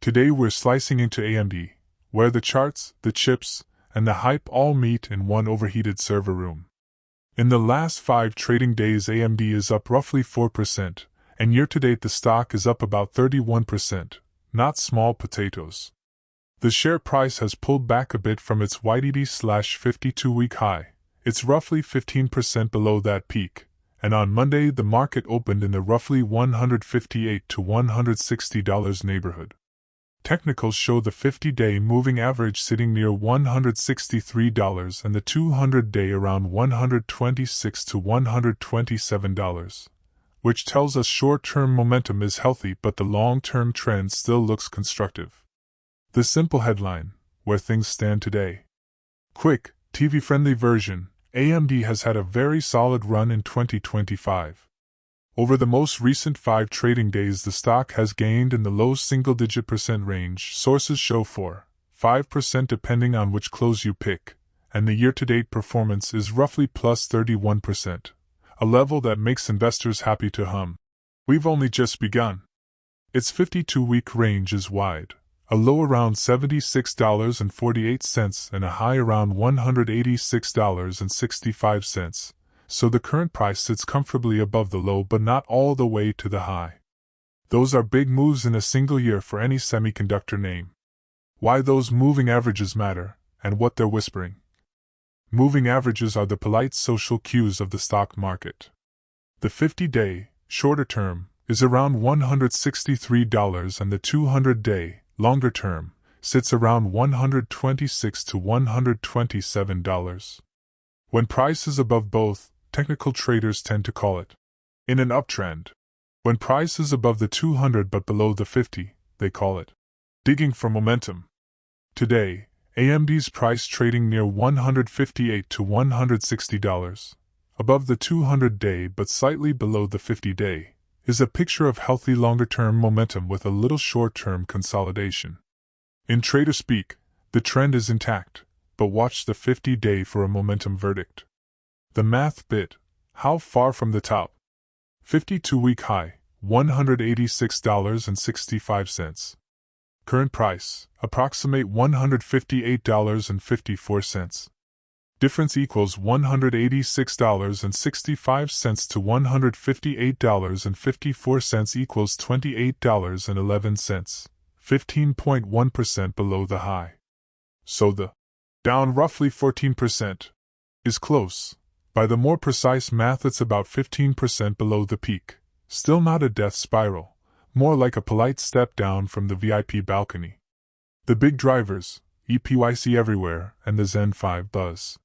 Today we're slicing into AMD, where the charts, the chips, and the hype all meet in one overheated server room. In the last 5 trading days, AMD is up roughly 4%, and year-to-date the stock is up about 31%, not small potatoes. The share price has pulled back a bit from its YTD/52-week high. It's roughly 15% below that peak, and on Monday the market opened in the roughly $158 to $160 neighborhood. Technicals show the 50-day moving average sitting near $163 and the 200-day around $126 to $127, which tells us short-term momentum is healthy but the long-term trend still looks constructive. The simple headline, where things stand today. Quick, TV-friendly version, AMD has had a very solid run in 2025. Over the most recent 5 trading days the stock has gained in the low single-digit % range, sources show 4-5% depending on which close you pick, and the year-to-date performance is roughly plus 31%, a level that makes investors happy to hum. We've only just begun. Its 52-week range is wide, a low around $76.48 and a high around $186.65. So the current price sits comfortably above the low but not all the way to the high. Those are big moves in a single year for any semiconductor name. Why those moving averages matter, and what they're whispering. Moving averages are the polite social cues of the stock market. The 50-day, shorter term, is around $163 and the 200-day, longer term, sits around $126 to $127. When price is above both, technical traders tend to call it in an uptrend. When price is above the 200 but below the 50, they call it digging for momentum. Today, AMD's price trading near $158 to $160, above the 200-day but slightly below the 50-day, is a picture of healthy longer-term momentum with a little short-term consolidation. In trader speak, the trend is intact, but watch the 50-day for a momentum verdict. The math bit, how far from the top? 52-week high, $186.65. Current price, approximate $158.54. Difference equals $186.65 to $158.54 equals $28.11, 15.1% below the high. So the down roughly 14% is close. By the more precise math, it's about 15% below the peak. Still not a death spiral, more like a polite step down from the VIP balcony. The big drivers, EPYC everywhere and the Zen 5 buzz.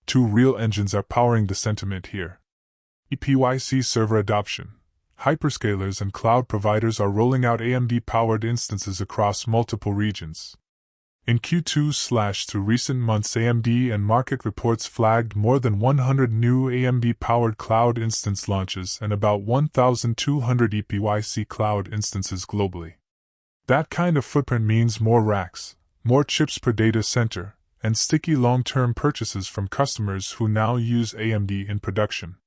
2 real engines are powering the sentiment here. EPYC server adoption. Hyperscalers and cloud providers are rolling out AMD-powered instances across multiple regions. In Q2/through recent months, AMD and market reports flagged more than 100 new AMD-powered cloud instance launches and about 1,200 EPYC cloud instances globally. That kind of footprint means more racks, more chips per data center, and sticky long-term purchases from customers who now use AMD in production.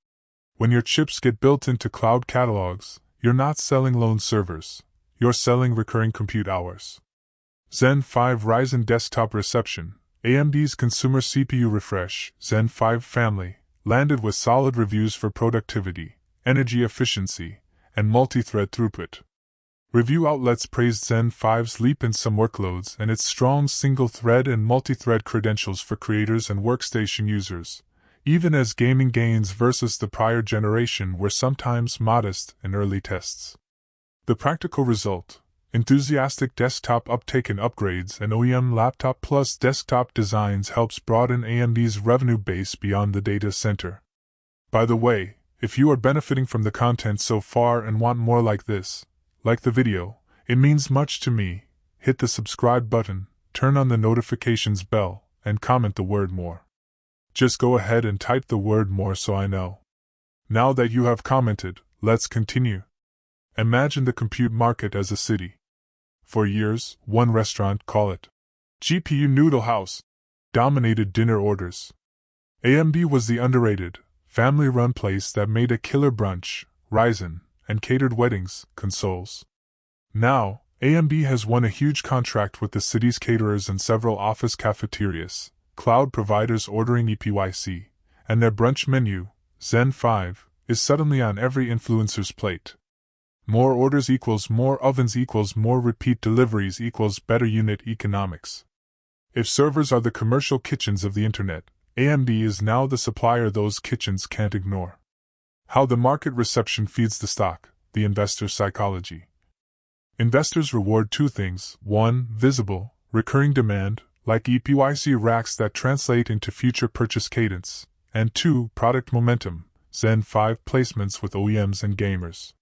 When your chips get built into cloud catalogs, you're not selling lone servers, you're selling recurring compute hours. Zen 5 Ryzen desktop reception. AMD's consumer CPU refresh, Zen 5 family, landed with solid reviews for productivity, energy efficiency, and multi-thread throughput. Review outlets praised Zen 5's leap in some workloads and its strong single-thread and multi-thread credentials for creators and workstation users, even as gaming gains versus the prior generation were sometimes modest in early tests. The practical result: enthusiastic desktop uptake and upgrades and OEM laptop plus desktop designs helps broaden AMD's revenue base beyond the data center. By the way, if you are benefiting from the content so far and want more like this, like the video, it means much to me. Hit the subscribe button, turn on the notifications bell, and comment the word more. Just go ahead and type the word more so I know. Now that you have commented, let's continue. Imagine the compute market as a city. For years, one restaurant, call it GPU Noodle House, dominated dinner orders. AMD was the underrated, family-run place that made a killer brunch, Ryzen, and catered weddings, consoles. Now, AMD has won a huge contract with the city's caterers and several office cafeterias, cloud providers ordering EPYC, and their brunch menu, Zen 5, is suddenly on every influencer's plate. More orders equals more ovens equals more repeat deliveries equals better unit economics. If servers are the commercial kitchens of the internet, AMD is now the supplier those kitchens can't ignore. How the market reception feeds the stock, the investor's psychology. Investors reward two things: 1. Visible, recurring demand, like EPYC racks that translate into future purchase cadence, and 2. Product momentum, Zen 5 placements with OEMs and gamers.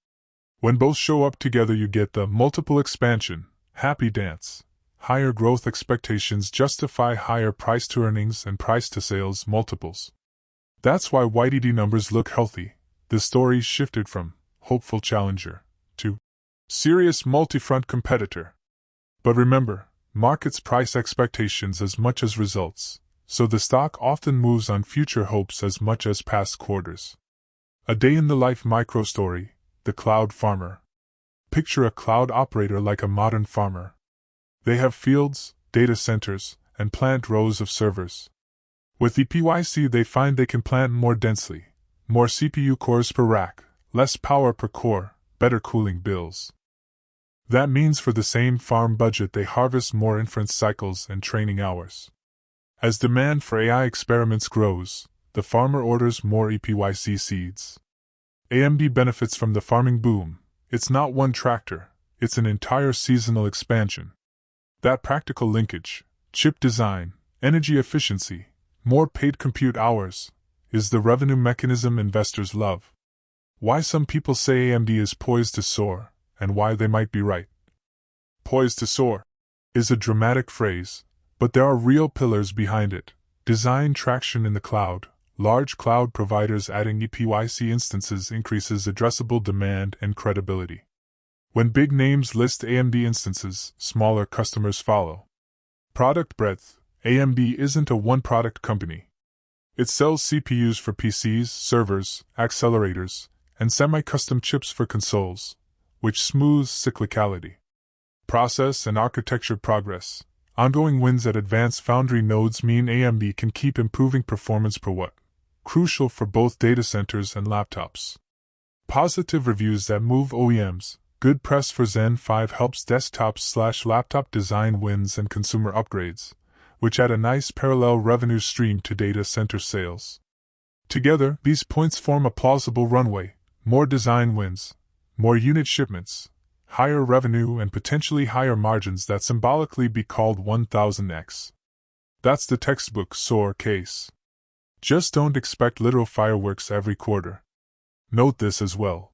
When both show up together, you get the multiple expansion, happy dance. Higher growth expectations justify higher price to earnings and price to sales multiples. That's why YTD numbers look healthy. The story shifted from hopeful challenger to serious multi-front competitor. But remember, markets price expectations as much as results, so the stock often moves on future hopes as much as past quarters. A day in the life microstory, the cloud farmer. Picture a cloud operator like a modern farmer. They have fields, data centers, and plant rows of servers. With EPYC, they find they can plant more densely, more CPU cores per rack, less power per core, better cooling bills. That means for the same farm budget they harvest more inference cycles and training hours. As demand for AI experiments grows, the farmer orders more EPYC seeds. AMD benefits from the farming boom. It's not one tractor, it's an entire seasonal expansion. That practical linkage, chip design, energy efficiency, more paid compute hours, is the revenue mechanism investors love. Why some people say AMD is poised to soar, and why they might be right. Poised to soar is a dramatic phrase, but there are real pillars behind it. Design traction in the cloud. Large cloud providers adding EPYC instances increases addressable demand and credibility. When big names list AMD instances, smaller customers follow. Product breadth. AMD isn't a one-product company. It sells CPUs for PCs, servers, accelerators, and semi-custom chips for consoles, which smooths cyclicality. Process and architecture progress. Ongoing wins at advanced foundry nodes mean AMD can keep improving performance per watt, crucial for both data centers and laptops. Positive reviews that move OEMs. Good press for Zen 5 helps desktop/laptop design wins and consumer upgrades, which add a nice parallel revenue stream to data center sales. Together, these points form a plausible runway: more design wins, more unit shipments, higher revenue, and potentially higher margins that symbolically be called 1000x. That's the textbook SOAR case. Just don't expect literal fireworks every quarter. Note this as well.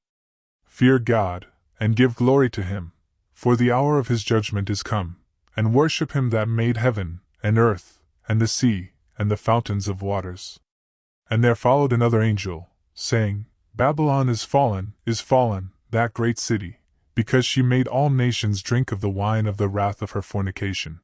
Fear God, and give glory to Him, for the hour of His judgment is come, and worship Him that made heaven, and earth, and the sea, and the fountains of waters. And there followed another angel, saying, Babylon is fallen, that great city, because she made all nations drink of the wine of the wrath of her fornication.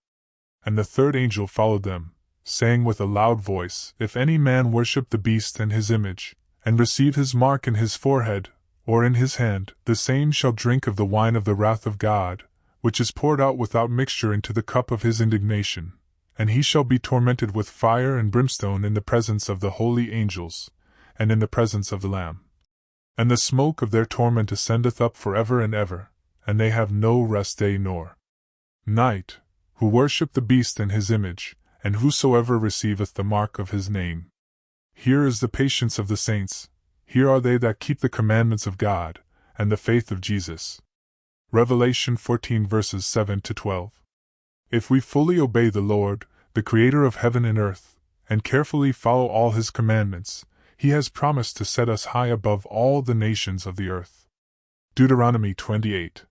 And the third angel followed them, saying with a loud voice, If any man worship the beast and his image, and receive his mark in his forehead, or in his hand, the same shall drink of the wine of the wrath of God, which is poured out without mixture into the cup of his indignation, and he shall be tormented with fire and brimstone in the presence of the holy angels, and in the presence of the Lamb. And the smoke of their torment ascendeth up forever and ever, and they have no rest day nor night, who worship the beast and his image, and whosoever receiveth the mark of his name. Here is the patience of the saints, here are they that keep the commandments of God, and the faith of Jesus. Revelation 14 verses 7-12. If we fully obey the Lord, the Creator of heaven and earth, and carefully follow all His commandments, He has promised to set us high above all the nations of the earth. Deuteronomy 28.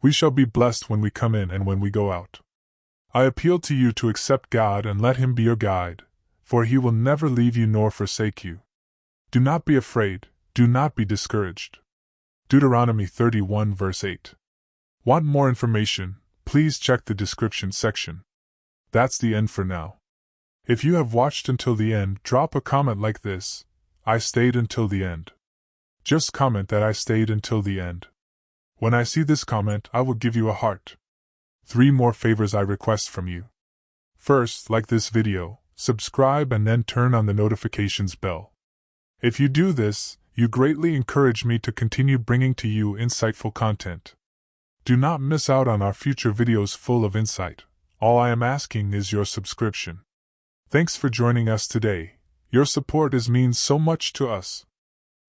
We shall be blessed when we come in and when we go out. I appeal to you to accept God and let Him be your guide, for He will never leave you nor forsake you. Do not be afraid, do not be discouraged. Deuteronomy 31 verse 8. Want more information? Please check the description section. That's the end for now. If you have watched until the end, drop a comment like this: I stayed until the end. Just comment that I stayed until the end. When I see this comment, I will give you a heart. 3 more favors I request from you. First, like this video, subscribe and then turn on the notifications bell. If you do this, you greatly encourage me to continue bringing to you insightful content. Do not miss out on our future videos full of insight. All I am asking is your subscription. Thanks for joining us today. Your support means so much to us.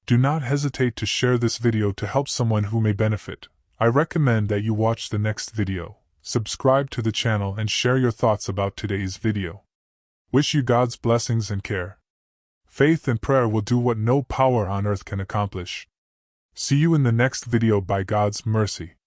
Do not hesitate to share this video to help someone who may benefit. I recommend that you watch the next video, subscribe to the channel and share your thoughts about today's video. Wish you God's blessings and care. Faith and prayer will do what no power on earth can accomplish. See you in the next video by God's mercy.